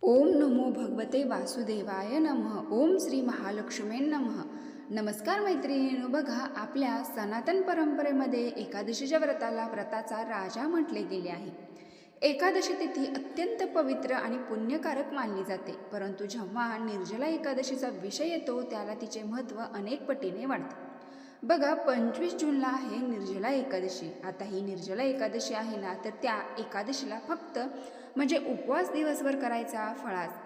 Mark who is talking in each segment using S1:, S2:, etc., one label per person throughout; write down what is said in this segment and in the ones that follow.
S1: ओम नमो भगवते वासुदेवाय नमः. ओम श्री महालक्ष्मी नमः. नमस्कार मैत्रिणींनो. बघा, आपल्या सनातन परंपरेमध्ये एकादशीच्या व्रताचा राजा म्हटले गेले आहे. एकादशी तिथी अत्यंत पवित्र आणि पुण्यकारक मानली जाते, परंतु जेव्हा निर्जला एकादशीचा विषय येतो त्याला तिचे महत्त्व अनेक पटीने वाढते. बघा, 25 जूनला आहे निर्जला एकादशी. आता ही निर्जला एकादशी आहे ना, तर त्या एकादशीला फक्त म्हणजे उपवास दिवसभर करायचा,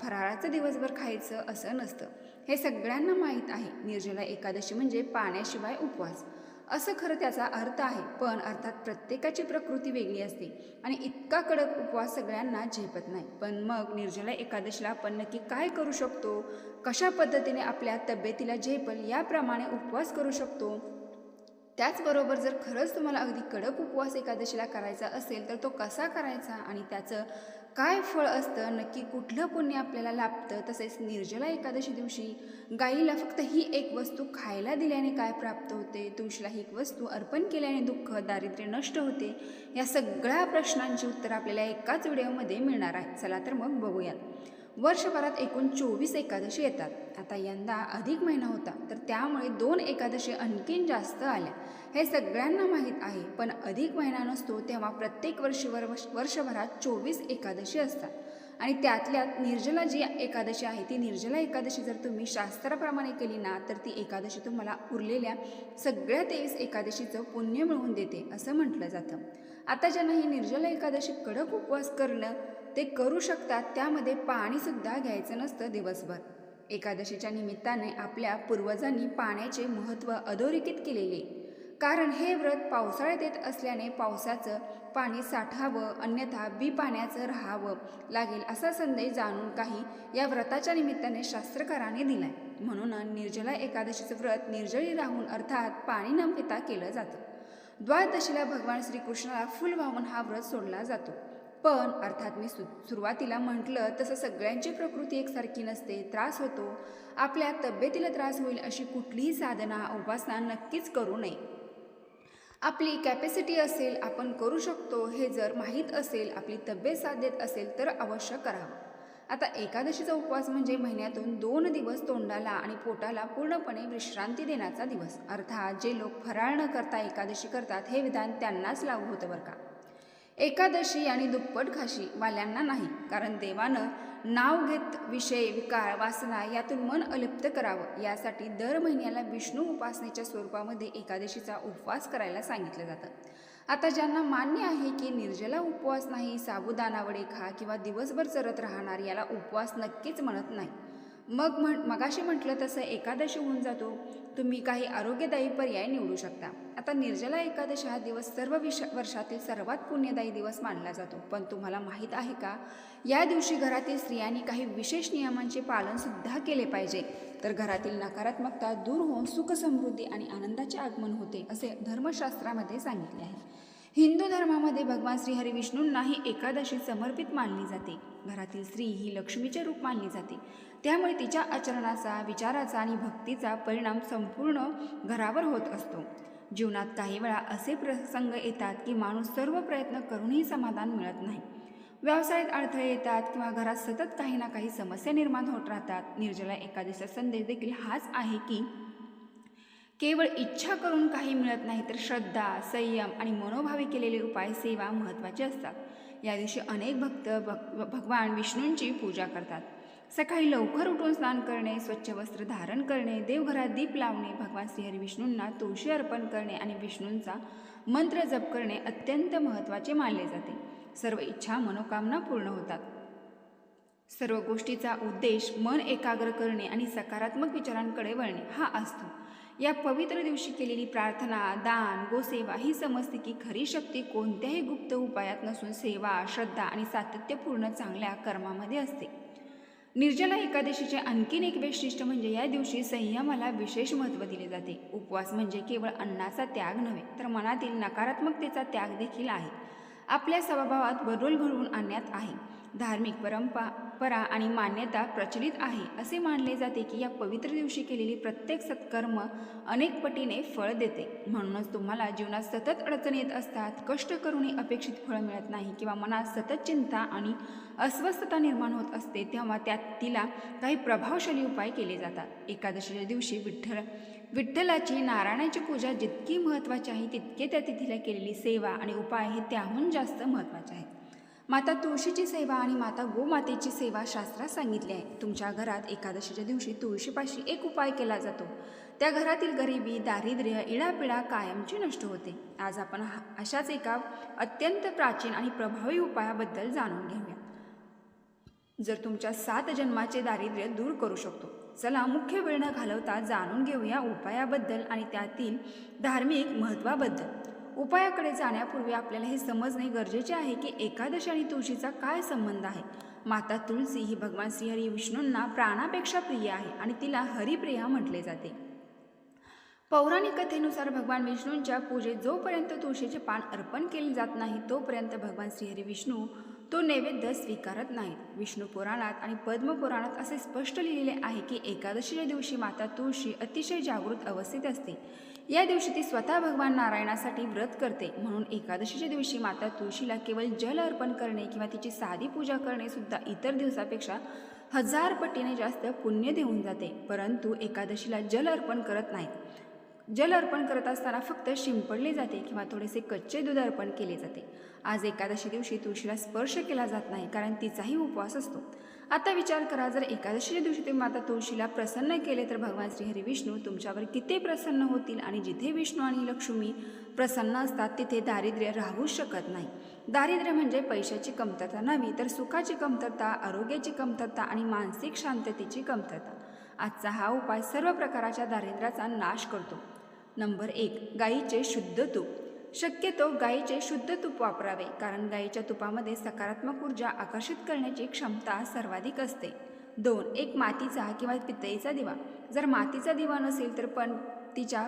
S1: फराळाचं दिवसभर खायचं असं नसतं. हे सगळ्यांना माहीत आहे. निर्जला एकादशी म्हणजे पाण्याशिवाय उपवास असं खरं त्याचा अर्थ आहे. पण अर्थात प्रत्येकाची प्रकृती वेगळी असते आणि इतका कडक उपवास सगळ्यांना झेपत नाही. पण मग निर्जला एकादशीला आपण नक्की काय करू शकतो, कशा पद्धतीने आपल्या तब्येतीला झेपल याप्रमाणे उपवास करू शकतो. त्याचबरोबर जर खरंच तुम्हाला अगदी कडक उपवास एकादशीला करायचा असेल तर तो कसा करायचा आणि त्याचं काय फळ असतं, नक्की कुठलं पुण्य आपल्याला लाभतं, तसेच निर्जला एकादशी दिवशी गाईला फक्त ही एक वस्तू खायला दिल्याने काय प्राप्त होते, तुळशीला ही एक वस्तू अर्पण केल्याने दुःख दारिद्र्य नष्ट होते, या सगळ्या प्रश्नांची उत्तर आपल्याला एकाच व्हिडिओमध्ये मिळणार आहे. चला तर मग बघूयात. वर्षभरात एकूण 24 एकादशी येतात. आता यंदा अधिक महिना होता तर त्यामुळे 2 एकादशी आणखीन जास्त आल्या. हे सगळ्यांना माहीत आहे. पण अधिक महिना नसतो तेव्हा प्रत्येक वर्षभरात 24 एकादशी असतात आणि त्यातल्यात निर्जला जी एकादशी आहे ती निर्जला एकादशी जर तुम्ही शास्त्राप्रमाणे केली ना तर ती एकादशी तुम्हाला उरलेल्या सगळ्या 23 एकादशीचं पुण्य मिळवून देते असं म्हटलं जातं. आता ज्यांना ही निर्जला एकादशी कडक उपवास करणं ते करू शकतात, त्यामध्ये पाणीसुद्धा घ्यायचं नसतं दिवसभर. एकादशीच्या निमित्ताने आपल्या पूर्वजांनी पाण्याचे महत्त्व अधोरेखित केलेले, कारण हे व्रत पावसाळ्यात येत असल्याने पावसाचं पाणी साठावं, अन्यथा पाण्याचं राहावं लागेल असा संदेश जाणून काही या व्रताच्या निमित्ताने शास्त्रकारांनी दिलाय. म्हणून निर्जला एकादशीचं व्रत निर्जळी राहून अर्थात पाणी न पिता केलं जातं. द्वादशीला भगवान श्रीकृष्णाला फुल वाहून हा व्रत सोडला जातो. पण अर्थात मी सुरुवातीला म्हटलं तसं सगळ्यांची प्रकृती एकसारखी नसते, त्रास होतो. आपल्या तब्येतीला त्रास होईल अशी कुठलीही साधना उपासना नक्कीच करू नये. आपली कॅपॅसिटी असेल, आपण करू शकतो हे जर माहीत असेल, आपली तब्येत साथ देत असेल तर अवश्य करावं. आता एकादशीचा उपवास म्हणजे महिन्यातून 2 दिवस तोंडाला आणि पोटाला पूर्णपणे विश्रांती देण्याचा दिवस. अर्थात जे लोक फराळ न करता एकादशी करतात हे विधान त्यांनाच लागू होतं बरं का. एकादशी आणि दुप्पट खाशी वाल्यांना नाही, कारण देवानं नाव घेत विषय विकार वासना यातून मन अलिप्त करावं यासाठी दर महिन्याला विष्णू उपासनेच्या स्वरूपामध्ये एकादशीचा उपवास करायला सांगितलं जातं. आता ज्यांना मान्य आहे की निर्जला उपवास नाही, साबुदाणा वडे खा किंवा दिवसभर चरत राहणार याला उपवास नक्कीच म्हणत नाही. मगाशी म्हटलं तसं एकादशी होऊन जातो. तुम्ही काही आरोग्यदायी पर्याय निवडू शकता. आता निर्जला एकादशी हा दिवस सर्व वर्षातील सर्वात पुण्यदायी दिवस मानला जातो. पण तुम्हाला माहीत आहे का, या दिवशी घरातील स्त्रियांनी काही विशेष नियमांचे पालनसुद्धा केले पाहिजे, तर घरातील नकारात्मकता दूर होऊन सुख समृद्धी आणि आनंदाचे आगमन होते असे धर्मशास्त्रामध्ये सांगितले आहे. हिंदू धर्मामध्ये भगवान श्री हरी विष्णूंना ही एकादशी समर्पित मानली जाते. घरातील स्त्री ही लक्ष्मीचे रूप मानली जाते, त्यामुळे तिच्या आचरणाचा, विचाराचा आणि भक्तीचा परिणाम संपूर्ण घरावर होत असतो. जीवनात काही वेळा असे प्रसंग येतात की माणूस सर्व प्रयत्न करूनही समाधान मिळत नाही. व्यवसायात अडथळे येतात किंवा घरात सतत काही ना काही समस्या निर्माण होत राहतात. निर्जला एकादशीचा संदेश देखील हाच आहे की केवळ इच्छा करून काही मिळत नाही, तर श्रद्धा, संयम आणि मनोभावे केलेले उपाय, सेवा महत्त्वाचे असतात. या दिवशी अनेक भक्त भगवान विष्णूंची पूजा करतात. सकाळी लवकर उठून स्नान करणे, स्वच्छ वस्त्र धारण करणे, देवघरात दीप लावणे, भगवान श्रीहरी विष्णूंना तुळशी अर्पण करणे आणि विष्णूंचा मंत्र जप करणे अत्यंत महत्त्वाचे मानले जाते. सर्व इच्छा मनोकामना पूर्ण होतात. सर्व गोष्टीचा उद्देश मन एकाग्र करणे आणि सकारात्मक विचारांकडे वळणे हा असतो. या पवित्र दिवशी केलेली प्रार्थना, दान, गोसेवा ही समजते की खरी शक्ती कोणत्याही गुप्त उपायात नसून सेवा, श्रद्धा आणि सातत्यपूर्ण चांगल्या कर्मामध्ये असते. निर्जला एकादशीचे आणखीन एक वैशिष्ट्य म्हणजे या दिवशी संयमाला विशेष महत्त्व दिले जाते. उपवास म्हणजे केवळ अन्नाचा त्याग नव्हे, तर मनातील नकारात्मकतेचा त्याग देखील आहे. आपल्या स्वभावात बदल घडवून आणण्यात आहे. धार्मिक परंपरा आणि मान्यता प्रचलित आहे. असे मानले जाते की या पवित्र दिवशी केलेली प्रत्येक सत्कर्म अनेक पटीने फळ देते. म्हणूनच तुम्हाला जीवनात सतत अडचणी येत असतात, कष्ट करूनही अपेक्षित फळ मिळत नाही किंवा मनात सतत चिंता आणि अस्वस्थता निर्माण होत असते, तेव्हा तिला काही प्रभावशाली उपाय केले जातात. एकादशीच्या दिवशी विठ्ठलाची नारायणाची पूजा जितकी महत्त्वाची आहे तितके त्या तिथीला केलेली सेवा आणि उपाय हे त्याहून जास्त महत्त्वाचे आहेत. माता तुळशीची सेवा आणि माता गोमातेची सेवा शास्त्रात सांगितली आहे. तुमच्या घरात एकादशीच्या दिवशी तुळशीपाशी एक उपाय केला जातो. त्या घरातील गरिबी, दारिद्र्य, इडापिडा कायमची नष्ट होते. आज आपण अशाच एका अत्यंत प्राचीन आणि प्रभावी उपायाबद्दल जाणून घेऊया, जर तुमच्या 7 जन्माचे दारिद्र्य दूर करू शकतो. चला मुख्य वेळ न घालवता जाणून घेऊया उपायाबद्दल आणि त्यातील धार्मिक महत्त्वाबद्दल. उपायाकडे जाण्यापूर्वी आपल्याला हे समजणे गरजेचे आहे की एकादशी आणि तुळशीचा काय संबंध आहे. माता तुळशी ही भगवान श्रीहरी विष्णूंना प्राणापेक्षा प्रिय आहे आणि तिला हरिप्रिया म्हटले जाते. पौराणिक कथेनुसार भगवान विष्णूंच्या पूजेत जोपर्यंत तुळशीचे पान अर्पण केले जात नाही तोपर्यंत भगवान श्रीहरी विष्णू तो नैवेद्य स्वीकारत नाहीत. विष्णू पुराणात आणि पद्मपुराणात असे स्पष्ट लिहिलेले आहे की एकादशीच्या दिवशी माता तुळशी अतिशय जागृत अवस्थेत असते. या दिवशी ती स्वतः भगवान नारायणासाठी व्रत करते. म्हणून एकादशीच्या दिवशी माता तुळशीला केवळ जल अर्पण करणे किंवा तिची साधी पूजा करणे सुद्धा इतर दिवसापेक्षा 1000 पटीने जास्त पुण्य देऊन जाते. परंतु एकादशीला जल अर्पण करत नाहीत. जल अर्पण करत असताना फक्त शिंपडले जाते किंवा थोडेसे कच्चे दूध अर्पण केले जाते. आज एकादशी दिवशी तुळशीला स्पर्श केला जात नाही कारण तिचाही उपवास असतो. आता विचार करा, जर एकादशीच्या दिवशी तुम्ही माता तुळशीला प्रसन्न केले तर भगवान श्रीहरी विष्णू तुमच्यावर किती प्रसन्न होतील. आणि जिथे विष्णू आणि लक्ष्मी प्रसन्न असतात तिथे दारिद्र्य राहूच शकत नाही. दारिद्र्य म्हणजे पैशाची कमतरता नव्हे तर सुखाची कमतरता, आरोग्याची कमतरता आणि मानसिक शांततेची कमतरता. आजचा हा उपाय सर्व प्रकारच्या दारिद्र्याचा नाश करतो. नंबर 1, गाईचे शुद्ध तूप. शक्यतो गाईचे शुद्ध तूप वापरावे कारण गाईच्या तुपामध्ये सकारात्मक ऊर्जा आकर्षित करण्याची क्षमता सर्वाधिक असते. 2, एक मातीचा किंवा पितळीचा दिवा. जर मातीचा दिवा नसेल तर पण तिच्या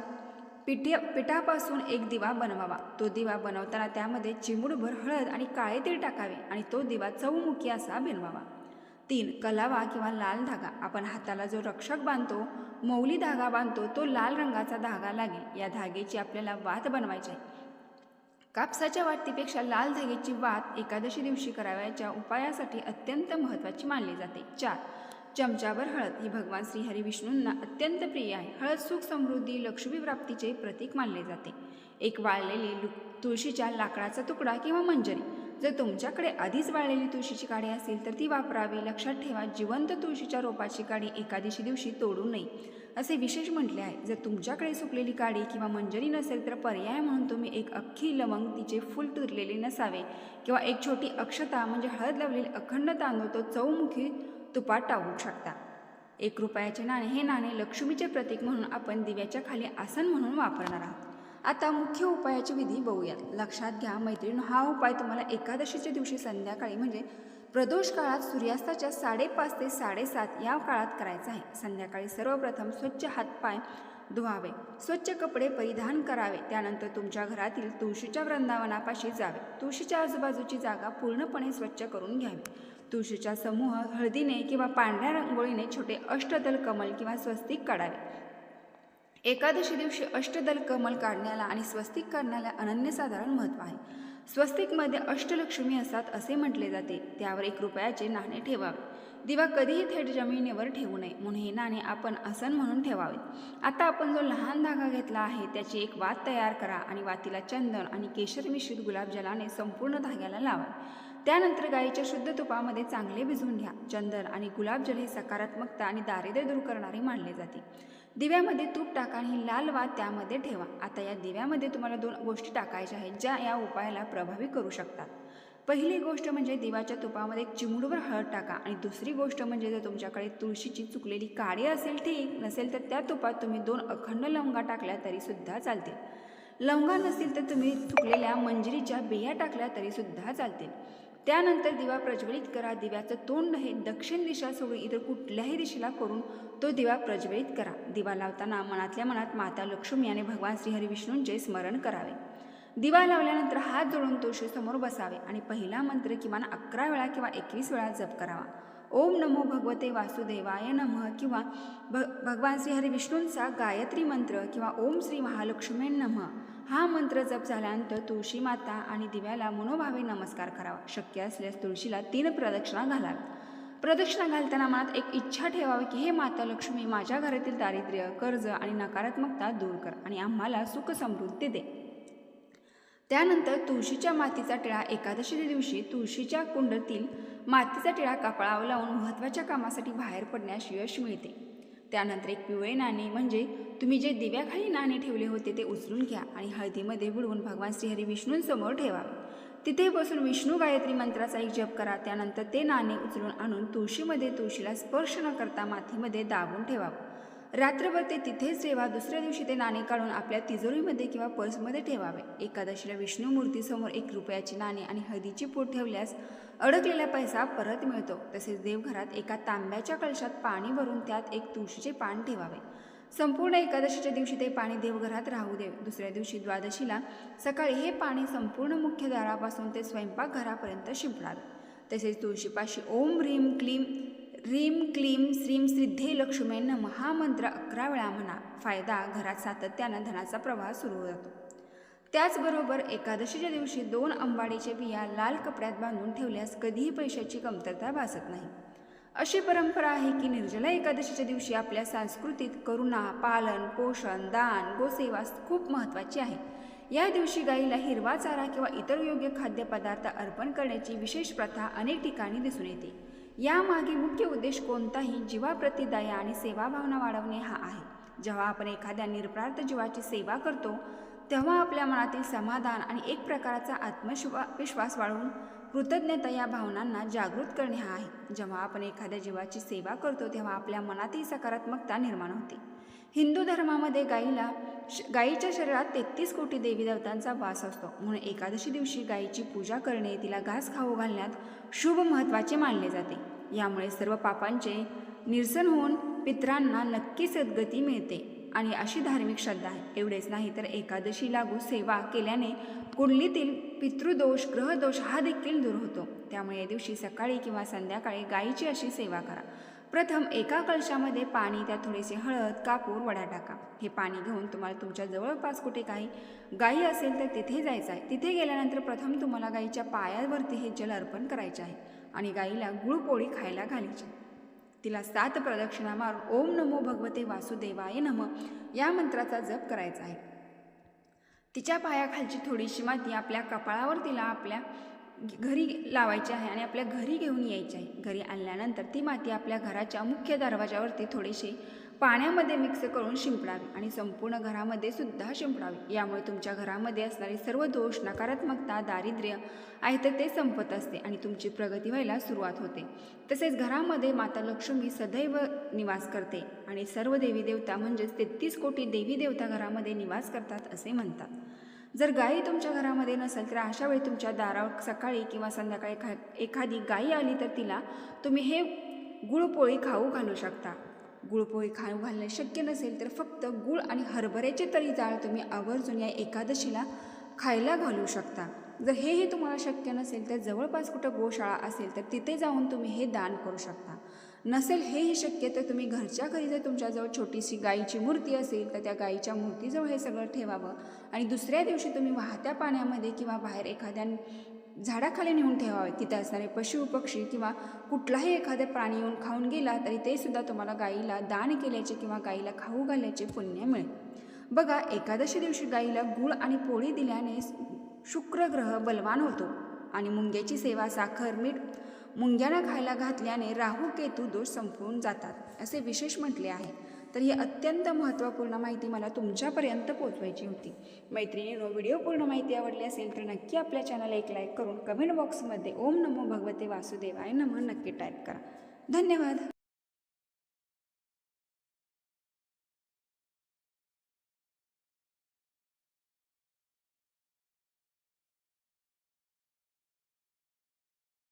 S1: पिठापासून एक दिवा बनवावा. तो दिवा बनवताना त्यामध्ये चिमूटभर हळद आणि काळे तीळ टाकावे आणि तो दिवा चौमुखी असा बनवावा. 3, कलावा किंवा लाल धागा. आपण हाताला जो रक्षक बांधतो, मौली धागा बांधतो, तो लाल रंगाचा धागा लागेल. या धागेची आपल्याला वात बनवायची आहे. कापसाच्या वातीपेक्षा लाल धाग्याची वात एकादशी दिवशी करावयाच्या उपायासाठी अत्यंत महत्त्वाची मानली जाते. 4, चमचाभर हळद. ही भगवान श्रीहरी विष्णूंना अत्यंत प्रिय आहे. हळद सुख, समृद्धी, लक्ष्मी प्राप्तीचे प्रतीक मानले जाते. एक वाळलेली तुळशीच्या लाकडाचा तुकडा किंवा मंजरी. जर तुमच्याकडे आधीच वाळलेली तुळशीची काडी असेल तर ती वापरावी. लक्षात ठेवा, जिवंत तुळशीच्या रोपाची काडी एकादशी दिवशी तोडू नये असे विशेष म्हटले आहे. जर तुमच्याकडे सुकलेली काडी किंवा मंजरी नसेल तर पर्याय म्हणून तुम्ही एक अख्खी लवंग, तिचे फूल तुरलेले नसावे, किंवा एक छोटी अक्षता म्हणजे हळद लावलेले अखंड तांदूळ तो चौमुखी तुपात टाकू शकता. 1 रुपयाचे नाणे. हे नाणे लक्ष्मीचे प्रतीक म्हणून आपण दिव्याच्या खाली आसन म्हणून वापरणार आहोत. आता मुख्य उपायाची विधी बघूयात. लक्षात घ्या मैत्रिणी, हा उपाय तुम्हाला एकादशीच्या दिवशी संध्याकाळी म्हणजे प्रदोष काळात सूर्यास्ताच्या 5:30 ते 7:30 या काळात करायचा आहे. संध्याकाळी सर्वप्रथम स्वच्छ हातपाय धुवावे, स्वच्छ कपडे परिधान करावे. त्यानंतर तुमच्या घरातील तुळशीच्या वृंदावनापाशी जावे. तुळशीच्या आजूबाजूची जागा पूर्णपणे स्वच्छ करून घ्यावी. तुळशीचा समूह हळदीने किंवा पांढऱ्या रंगोळीने छोटे अष्टदल कमल किंवा स्वस्तिक काढावे. एकादशी दिवशी अष्टदल कमल काढण्याला आणि स्वस्तिक काढण्याला अनन्यसाधारण महत्त्व आहे. स्वस्तिकमध्ये अष्टलक्ष्मी असतात असे म्हटले जाते. त्यावर 1 रुपयाचे नाणे ठेवावे. दिवा कधीही थेट जमिनीवर ठेवू नये म्हणून हे नाणे आपण आसन म्हणून ठेवावे. आता आपण जो लहान धागा घेतला आहे त्याची एक वात तयार करा आणि वातीला चंदन आणि केशर मिश्रित गुलाबजलाने संपूर्ण धाग्याला लावा. त्यानंतर गाईच्या शुद्ध तुपामध्ये चांगले भिजवून घ्या. चंदन आणि गुलाबजल हे सकारात्मकता आणि दारिद्र्य दूर करणारे मानले जाते. दिव्यामध्ये तूप टाका आणि ही लाल वात त्यामध्ये ठेवा. आता या दिव्यामध्ये तुम्हाला 2 गोष्टी टाकायच्या आहेत ज्या या उपायाला प्रभावी करू शकतात. पहिली गोष्ट म्हणजे दिवाच्या तुपामध्ये एक चिमूटभर हळद टाका आणि दुसरी गोष्ट म्हणजे जर तुमच्याकडे तुळशीची चुकलेली काडी असेल ठीक, नसेल तर त्या तुपात तुम्ही 2 अखंड लवंगा टाकल्या तरीसुद्धा चालतील. लवंगा नसतील तर तुम्ही चुकलेल्या मंजिरीच्या बिया टाकल्या तरीसुद्धा चालतील. त्यानंतर दिवा प्रज्वलित करा. दिव्याचं तोंड हे दक्षिण दिशा सोडून इतर कुठल्याही दिशेला करून तो दिवा प्रज्वलित करा. दिवा लावताना मनातल्या मनात माता लक्ष्मी आणि भगवान श्रीहरी विष्णूंचे स्मरण करावे. दिवा लावल्यानंतर हात जोडून तुळशीसमोर बसावे आणि पहिला मंत्र किमान 11 वेळा किंवा 21 वेळा जप करावा. ओम नमो भगवते वासुदेवाय नमः किंवा भगवान श्री हरी विष्णूंचा गायत्री मंत्र किंवा ओम श्री महालक्ष्मी नमः हा मंत्र जप झाल्यानंतर तुळशी माता आणि दिव्याला मनोभावे नमस्कार करावा. शक्य असल्यास तुळशीला 3 प्रदक्षिणा घालाव्या. प्रदक्षिणा घालताना मनात एक इच्छा ठेवावी की हे माता लक्ष्मी माझ्या घरातील दारिद्र्य, कर्ज आणि नकारात्मकता दूर कर आणि आम्हाला सुख समृद्धी दे. त्यानंतर तुळशीच्या मातीचा टिळा एकादशीच्या दिवशी तुळशीच्या कुंडतील मातीचा टिळा कपाळावर लावून महत्त्वाच्या कामासाठी बाहेर पडण्यास यश मिळते. त्यानंतर एक पिवळे नाणे म्हणजे तुम्ही जे दिव्याखाली नाणे ठेवले होते ते उचलून घ्या आणि हळदीमध्ये बुडवून भगवान श्रीहरी विष्णूंसमोर ठेवावे. तिथे बसून विष्णू गायत्री मंत्राचा एक जप करा. त्यानंतर ते नाणे उचलून आणून तुळशीमध्ये तुळशीला स्पर्श न करता मातीमध्ये दाबून ठेवावं. रात्रभर ते तिथेच ठेवा. दुसऱ्या दिवशी ते नाणे काढून आपल्या तिजोरीमध्ये किंवा पर्समध्ये ठेवावे. एकादशीला विष्णू मूर्तीसमोर 1 रुपयाचे नाणे आणि हळदीची पूड ठेवल्यास अडकलेला पैसा परत मिळतो. तसेच देवघरात एका तांब्याच्या कलशात पाणी भरून त्यात एक तुळशीचे पान ठेवावे. संपूर्ण एकादशीच्या दिवशी ते पाणी देवघरात राहू दे. दुसऱ्या दिवशी द्वादशीला सकाळी हे पाणी संपूर्ण मुख्य दारापासून ते स्वयंपाकघरापर्यंत शिंपडावे. तसेच तुळशीपाशी ओम ह्रीम क्लीम श्रीम सिद्धे लक्ष्मी नमः हा मंत्र 11 वेळा म्हणा. फायदा घरात सातत्यानं धनाचा प्रवाह सुरू होतो. त्याचबरोबर एकादशीच्या दिवशी 2 अंबाडीचे बिया लाल कपड्यात बांधून ठेवल्यास कधीही पैशाची कमतरता भासत नाही. अशी परंपरा आहे की निर्जला एकादशीच्या दिवशी आपल्या संस्कृतीत करुणा, पालन, पोषण, दान, गोसेवा खूप महत्त्वाची आहे. या दिवशी गाईला हिरवा चारा किंवा इतर योग्य खाद्यपदार्थ अर्पण करण्याची विशेष प्रथा अनेक ठिकाणी दिसून येते. यामागे मुख्य उद्देश कोणताही जीवाप्रती दया आणि सेवाभावना वाढवणे हा आहे. जेव्हा आपण एखाद्या निरपराध जीवाची सेवा करतो तेव्हा आपल्या मनातील समाधान आणि एक प्रकारचा आत्मविश्वास वाढवून कृतज्ञता या भावनांना जागृत करणे हा आहे. जेव्हा आपण एखाद्या जीवाची सेवा करतो तेव्हा आपल्या मनातही सकारात्मकता निर्माण होते. हिंदू धर्मामध्ये गायीच्या शरीरात 33 कोटी देवी देवतांचा वास असतो. म्हणून एकादशी दिवशी गायीची पूजा करणे, तिला घास खाऊ घालण्यात शुभ महत्त्वाचे मानले जाते. यामुळे सर्व पापांचे निरसन होऊन पितरांना नक्की सद्गती मिळते आणि अशी धार्मिक श्रद्धा आहे. एवढेच नाही तर एकादशी लागू सेवा केल्याने कुंडलीतील पितृदोष, ग्रहदोष हा देखील दूर होतो. त्यामुळे या दिवशी सकाळी किंवा संध्याकाळी गायीची अशी सेवा करा. प्रथम एका कलशामध्ये पाणी, त्यात थोडेसे हळद, कापूर, वडा टाका. हे पाणी घेऊन तुम्हाला तुमच्या जवळपास कुठे काही गायी असेल तर तिथे जायचं आहे. तिथे गेल्यानंतर प्रथम तुम्हाला गायीच्या पायावरती हे जल अर्पण करायचे आहे आणि गायीला गुळपोळी खायला घालायची. तिला 7 प्रदक्षिणा मारून ओम नमो भगवते वासुदेवाय नमः या मंत्राचा जप करायचा आहे. तिच्या पायाखालची थोडीशी माती आपल्या कपाळावर तिला आपल्या घरी लावायची आहे आणि आपल्या घरी घेऊन यायची आहे. घरी आणल्यानंतर ती माती आपल्या घराच्या मुख्य दरवाजावरती थोडीशी पाण्यामध्ये मिक्स करून शिंपडावी आणि संपूर्ण घरामध्ये सुद्धा शिंपडावी. यामुळे तुमच्या घरामध्ये असणारे सर्व दोष, नकारात्मकता, दारिद्र्य आहे तर ते संपत असते आणि तुमची प्रगती व्हायला सुरुवात होते. तसेच घरामध्ये माता लक्ष्मी सदैव निवास करते आणि सर्व देवी देवता म्हणजेच 33 कोटी देवी देवता घरामध्ये निवास करतात असे म्हणतात. जर गायी तुमच्या घरामध्ये नसेल तर अशा वेळी तुमच्या दारावर सकाळी किंवा संध्याकाळी एखादी गायी आली तर तिला तुम्ही हे गुळपोळी खाऊ घालू शकता. गुळपोळी खाऊ घालणे शक्य नसेल तर फक्त गुळ आणि हरभऱ्याचे तरी डाळ तुम्ही आवर्जून या एकादशीला खायला घालू शकता. जर हेही तुम्हाला शक्य नसेल तर जवळपास कुठं गोशाळा असेल तर तिथे जाऊन तुम्ही हे दान करू शकता. नसेल हेही शक्य तर तुम्ही घरच्या घरी जर तुमच्याजवळ छोटीशी गायीची मूर्ती असेल तर त्या गायीच्या मूर्तीजवळ हे सगळं ठेवावं आणि दुसऱ्या दिवशी तुम्ही वाहत्या पाण्यामध्ये किंवा बाहेर एखाद्या झाडाखाली नेऊन ठेवावे. तिथे असणारे पशु पक्षी किंवा कुठलाही एखाद्या प्राणी येऊन खाऊन गेला तरी ते सुद्धा तुम्हाला गायीला दान केल्याचे किंवा गायीला खाऊ घालण्याचे पुण्य मिळेल. बघा, एकादशी दिवशी गायीला गूळ आणि पोळी दिल्याने शुक्र ग्रह बलवान होतो आणि मुंग्याची सेवा, साखर, मीठ मुंग्यांना खायला घातल्याने राहू केतू दोष संपवून जातात असे विशेष म्हटले आहे. तर ही अत्यंत महत्त्वपूर्ण माहिती मला तुमच्यापर्यंत पोहोचवायची होती. मैत्रिणींनो, व्हिडिओ पूर्ण माहिती आवडली असेल तर नक्की आपल्या चॅनलला एक लाईक करून कमेंट बॉक्समध्ये ओम नमो भगवते वासुदेवाय नमः नक्की टाईप करा. धन्यवाद.